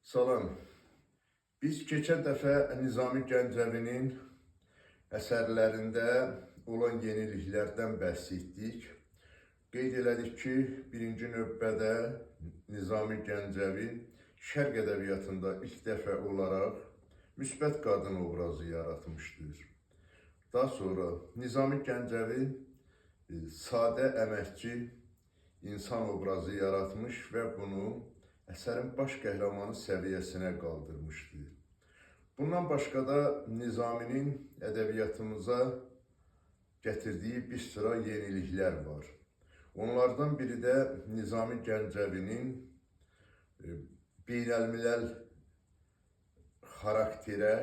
Salam. Biz keçən dəfə Nizami Gəncəvinin əsərlərində olan yeniliklərdən bəhs etdik. Qeyd elədik ki, birinci növbədə Nizami Gəncəvi şərq ədəbiyyatında ilk dəfə olaraq müsbət qadın obrazı yaratmışdır. Daha sonra Nizami Gəncəvi sadə əməkçi insan obrazı yaratmış və bunu əsərin baş qəhrəmanı səviyyəsinə qaldırmışdır. Bundan başqa da Nizaminin ədəbiyyatımıza gətirdiyi bir sıra yeniliklər var. Onlardan biri də Nizami Gəncəvinin beynəlmiləl xarakterə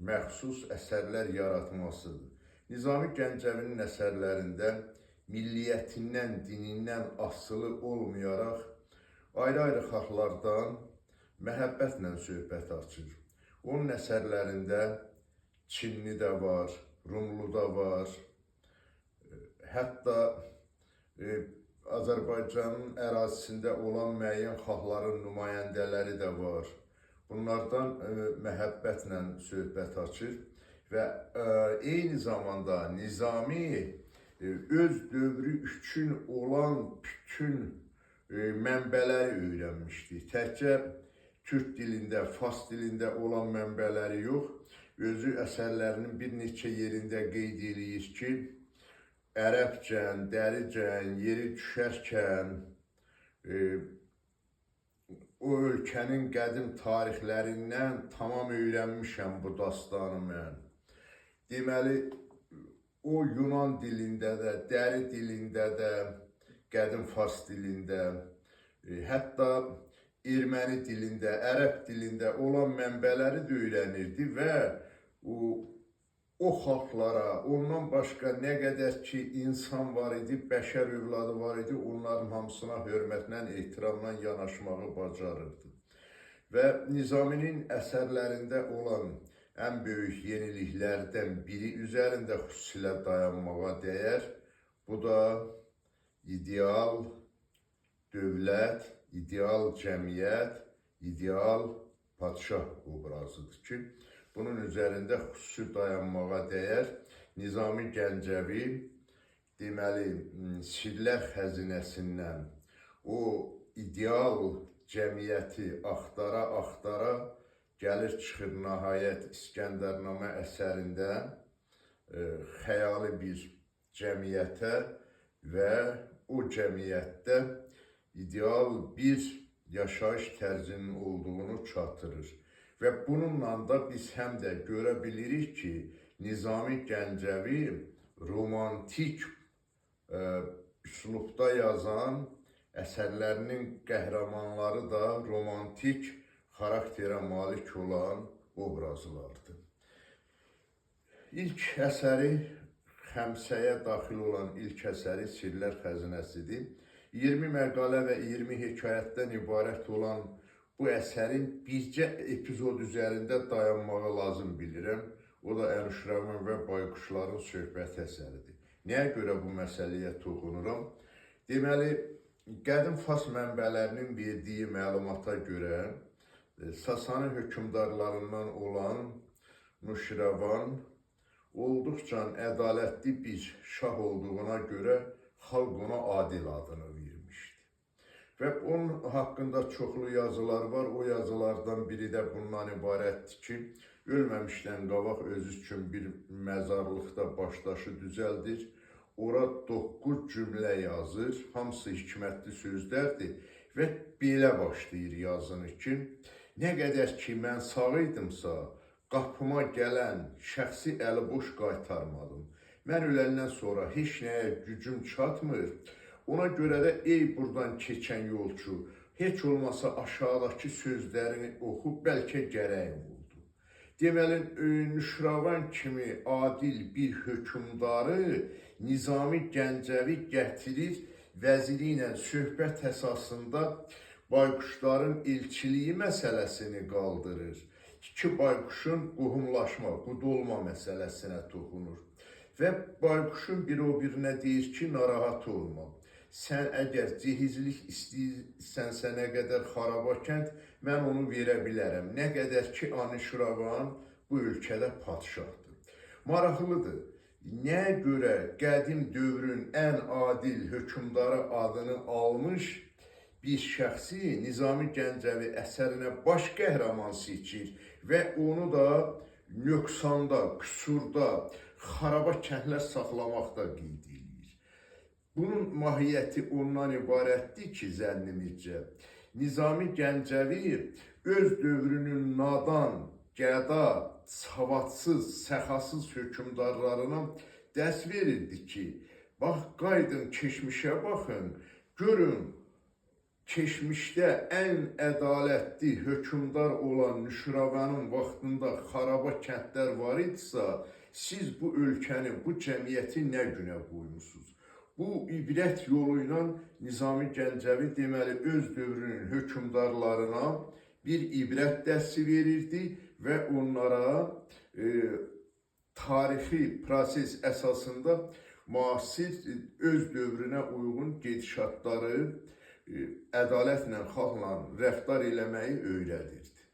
məxsus əsərlər yaratmasıdır. Nizami Gəncəvinin əsərlərində milliyyətindən, dinindən asılı olmayaraq ayrı-ayrı xalqlardan məhəbbətlə söhbət açır. Onun əsərlərində Çinli də var, Rumlu da var, hətta Azərbaycanın ərazisində olan müəyyən xalqların nümayəndələri də var. Bunlardan məhəbbətlə söhbət açır və eyni zamanda Nizami öz dövrü üçün olan bütün mənbələri öyrənmişdi. Təkcə türk dilində, fars dilində olan mənbələri yox, özü əsərlərinin bir neçə yerində qeyd edir ki, ərəbcən, dəricən, yeri düşərkən, o ölkənin qədim tarixlərindən tamam öyrənmişəm bu dastanı mən. Deməli, o Yunan dilində də, dəri dilində də, qədim fars dilində, hətta erməni dilində, ərəb dilində olan mənbələri də öyrənirdi və o xalqlara, ondan başqa nə qədər ki insan var idi, bəşər övladı var idi, onların hamısına hörmətlə, ehtiramla yanaşmağı bacarırdı. Və Nizaminin əsərlərində olan ən böyük yeniliklərdən biri üzərində xüsusilə dayanmağa dəyər. Bu da ideal dövlət, ideal cəmiyyət, ideal padşah obrazıdır ki, bunun üzərində xüsusi dayanmağa dəyər. Nizami Gəncəvi, deməli, Sirlər Xəzinəsindən o ideal cəmiyyəti axtara-axtara gəlir çıxır nəhayət İskəndərnamə əsərində xəyali bir cəmiyyətə və o cəmiyyətdə ideal bir yaşayış tərzinin olduğunu çatdırır. Və bununla da biz həm də görə bilirik ki, Nizami Gəncəvi romantik üslubda yazan əsərlərinin qəhrəmanları da romantik xarakterə malik olan obrazlardır. İlk əsəri Xəmsəyə daxil olan ilk əsəri Sirlər Xəzinəsidir. 20 məqalə və 20 hekayətdən ibarət olan bu əsərin bircə epizod üzərində dayanmağı lazım bilirəm. O da Ənuşəvən və Bayquşların söhbət əsəridir. Nəyə görə bu məsələyə toxunuram? Deməli, qədim fars mənbələrinin verdiyi məlumata görə Sasani hökmdarlarından olan Nuşirəvan olduqca ədalətli bir şah olduğuna görə xalq ona Adil adını vermişdi. Və onun haqqında çoxlu yazılar var. O yazılardan biri də bundan ibarətdir ki, ölməmişdən qabaq özü üçün bir məzarlıqda başdaşı düzəldir. Ora 9 cümlə yazır. Hamısı hikmətli sözlərdir və belə başlayır yazını ki, nə qədər ki mən sağ idimsa, qapıma gələn şəxsi əliboş qaytarmadım. Mən öləndən sonra heç nəyə gücüm çatmır. Ona görə də ey buradan keçən yolçu, heç olmasa aşağıdakı sözlərini oxu, bəlkə gərəyim oldu. Deməli, Nuşirəvan kimi adil bir hökmdarı Nizami Gəncəvi gətirir, vəziri ilə söhbət əsasında Bayquşların elçiliyi məsələsini qaldırır. İki Bayquşun qohumlaşma, qudolma məsələsinə toxunur. Və Bayquşun biri o birinə deyir ki, narahat olma. Sən əgər cehizlik istəyirsənsə nə qədər xaraba kənd, mən onu verə bilərəm. Nə qədər ki, Anuşiravan bu ölkədə padşahdır. Maraqlıdır. Nəyə görə qədim dövrün ən adil hökmdarı adını almış bir şəxsi Nizami Gəncəvi əsərinə baş qəhrəman seçir və onu da nöqsanda, qüsurda, xaraba kəndlər saxlamaqda qeyd edir. Bunun mahiyyəti ondan ibarətdir ki, zənnimizcə, Nizami Gəncəvi öz dövrünün nadan, qəda, savadsız, səxasız hökmdarlarına dərs verirdi ki, bax, qaydın keçmişə baxın, görün, keçmişdə ən ədalətli hökmdar olan Nuşiravanın vaxtında xaraba kəndlər var idisə, siz bu ölkəni, bu cəmiyyəti nə günə qoymusunuz? Bu ibrət yolu ilə Nizami Gəncəvi deməli öz dövrünün hökmdarlarına bir ibrət dərsi verirdi və onlara tarixi proses əsasında müasir öz dövrünə uyğun gedişatları ədalətlə, xalqla rəftar eləməyi öyrədirdi.